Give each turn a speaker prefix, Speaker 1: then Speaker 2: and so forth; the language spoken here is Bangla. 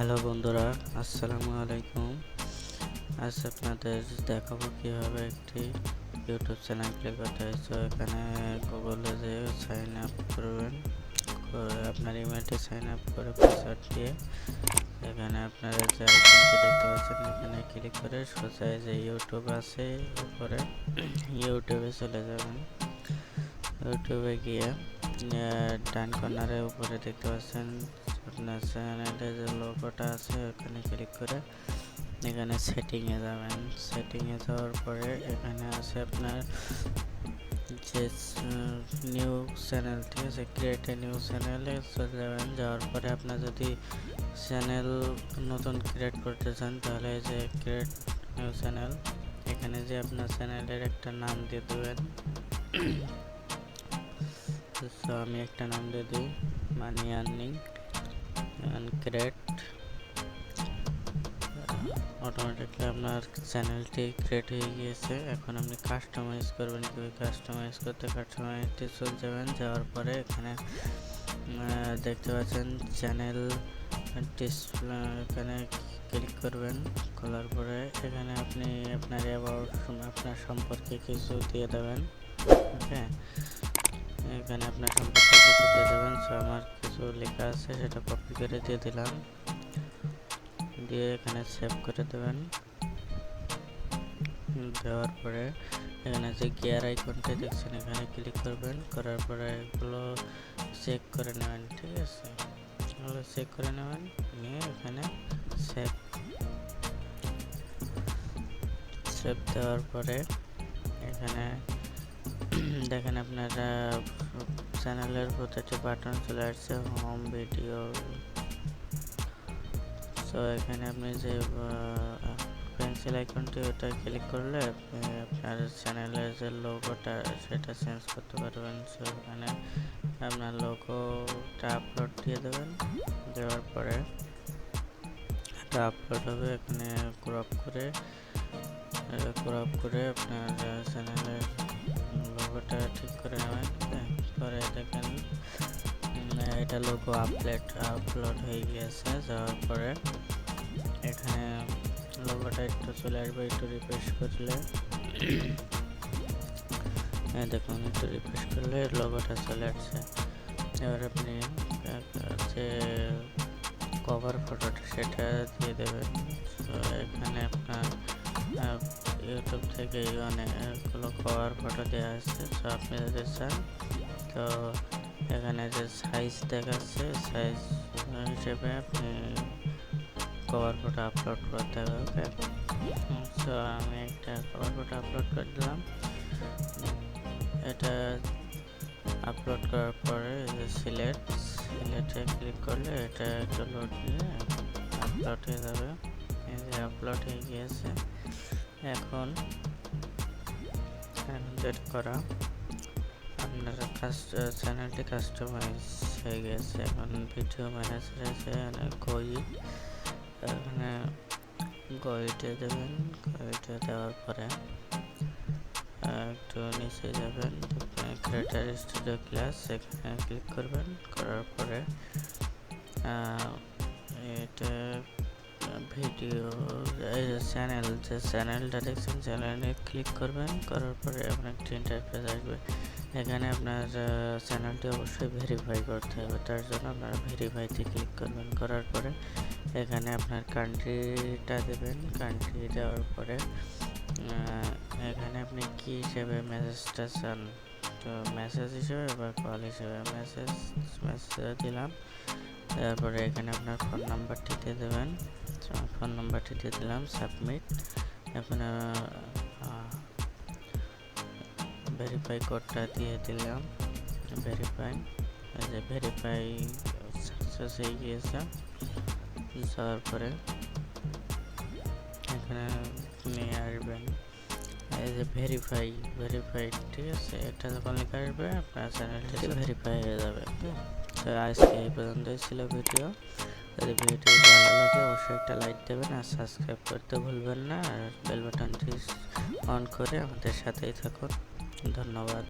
Speaker 1: হ্যালো বন্ধুরা, আসসালামু আলাইকুম। আজ আপনাদের দেখাবো কিভাবে একটি ইউটিউব চ্যানেল ক্রিয়েট করতে হয়। সো এখানে গুগলে যে সাইন আপ করবেন, করে আপনার ইমেলটি সাইন আপ করে পাসওয়ার্ড দিয়ে এখানে আপনারা যে আইকনটি দেখতে পাচ্ছেন এখানে ক্লিক করে সোজা যে ইউটিউব আছে উপরে ইউটিউবে চলে যাবেন। ইউটিউবে গিয়ে ডান কর্নারে উপরে দেখতে পাচ্ছেন আপনার চ্যানেলের যে লোগোটা আছে ওখানে ক্লিক করে এখানে সেটিংয়ে যাবেন। সেটিংয়ে যাওয়ার পরে এখানে আছে আপনার যে নিউ চ্যানেল, ঠিক আছে, ক্রিয়েট এ নিউ চ্যানেলে চলে যাবেন। যাওয়ার পরে আপনার যদি চ্যানেল নতুন ক্রিয়েট করতে চান তাহলে যে ক্রিয়েট নিউ চ্যানেল, এখানে যে আপনার চ্যানেলের একটা নাম দিয়ে দেবেন। তো আমি একটা নাম দিয়ে দিই মানি আর্নিং ক্রিয়েট। অটোমেটিকলি আপনার চ্যানেলটি ক্রিয়েট হয়ে গিয়েছে। এখন আপনি কাস্টমাইজ করবেন, কীভাবে কাস্টমাইজ করতে কাস্টমাইজটি চলে যাবেন। যাওয়ার পরে এখানে দেখতে পাচ্ছেন চ্যানেল ডিসপ্লে, এখানে ক্লিক করবেন। খোলার পরে এখানে আপনি আপনার অ্যাবাউট আপনার সম্পর্কে কিছু দিয়ে দেবেন। ওকে, এখানে আপনার সম্পর্কে কিছু দিয়ে দেবেন। সো আমার কিছু লেখা আছে সেটা কপি করে দিয়ে দিলাম, দিয়ে এখানে সেভ করে দেবেন। দেওয়ার পরে এখানে যে গিয়ার আইকনটা দেখছেন এখানে ক্লিক করবেন। করার পরে এগুলো চেক করে নেবেন, ঠিক আছে, এগুলো চেক করে নেবেন, নিয়ে এখানে সেভ সেভ দেওয়ার পরে এখানে দেখেন আপনারা চ্যানেলের প্রতিটি বাটন চলে আসছে, হোম, ভিডিও। সো এখানে আপনি যে পেন্সিল আইকনটি ওটা ক্লিক করলে আপনার চ্যানেলের যে লোগোটা সেটা চেঞ্জ করতে পারবেন। সো এখানে আপনার লোগোটা আপলোড দিয়ে দেবেন। দেওয়ার পরে এটা আপলোড হবে। এখানে ক্রপ করে আপনার চ্যানেলের লোগোটা ঠিক করে নেবেন। পরে দেখেন এটা লোগো আপলোড হয়ে গিয়েছে। যাওয়ার পরে এখানে লোগোটা একটু চলে আসবে, একটু রিফ্রেশ করলে দেখুন, একটু রিফ্রেশ করলে লোগোটা চলে আসছে। এবার আপনি যে কভার ফটোটা সেটা দিয়ে দেবেন। তো এখানে আপনার ইউটিউব থেকে অনেকগুলো কভার ফটো দেওয়া আছে। তো আপনি যদি চান তো এখানে যে সাইজ দেখাচ্ছে সাইজ হিসেবে আপনি কভার ফটো আপলোড করতে হবে। ওকে, সো আমি একটা কভার ফটো আপলোড করে দিলাম। এটা আপলোড করার পরে সিলেটে ক্লিক করলে এটা একটু লোড নিয়ে আপলোড হয়ে যাবে। এই যে আপলোড হয়ে গিয়েছে। এখন যেটা করা, আপনারা চ্যানেলটি কাস্টমাইজ হয়ে গেছে। এখন ভিডিও ম্যানেজার আছে, এখানে গইটে দেবেন। গইটে দেওয়ার পরে একটু নিচে যাবেন, ক্রিয়েটর স্টুডিও ক্লাস, এখানে ক্লিক করবেন। করার পরে এটা ভিডিও চ্যানেল, যে চ্যানেলটা দেখছেন চ্যানেলে ক্লিক করবেন। করার পরে আপনার একটি ইন্টারফেস আসবে। এখানে আপনার চ্যানেলটি অবশ্যই ভেরিফাই করতে হবে, তার জন্য আপনারা ভেরিফাইতে ক্লিক করবেন। করার পরে এখানে আপনার কান্ট্রিটা দেবেন। কান্ট্রি দেওয়ার পরে এখানে আপনি কী হিসেবে মেসেজটা চান, তো মেসেজ হিসেবে বা কল হিসেবে মেসেজ দিলাম। তারপরে এখানে আপনার ফোন নাম্বারটি দিয়ে দেবেন। ফোন নাম্বারটি দিয়ে দিলাম, সাবমিট। এখন ভেরিফাই কোডটা দিয়ে দিলাম, ভেরিফাই সাকসেস হয়ে গিয়েছে। যাওয়ার পরে এখানে নিয়ে আসবেন এই যে ভেরিফাইড, ঠিক আছে, এটা যখন লেখা আসবে আপনার চ্যানেলটি ভেরিফাই হয়ে যাবে। তো আজকে এই পর্যন্তই ছিল ভিডিও। যদি ভিডিওটি ভালো লাগে অবশ্যই একটা লাইক দেবেন আর সাবস্ক্রাইব করতে ভুলবেন না, আর বেল বাটনটি অন করে আমাদের সাথেই থাকুন। ধন্যবাদ।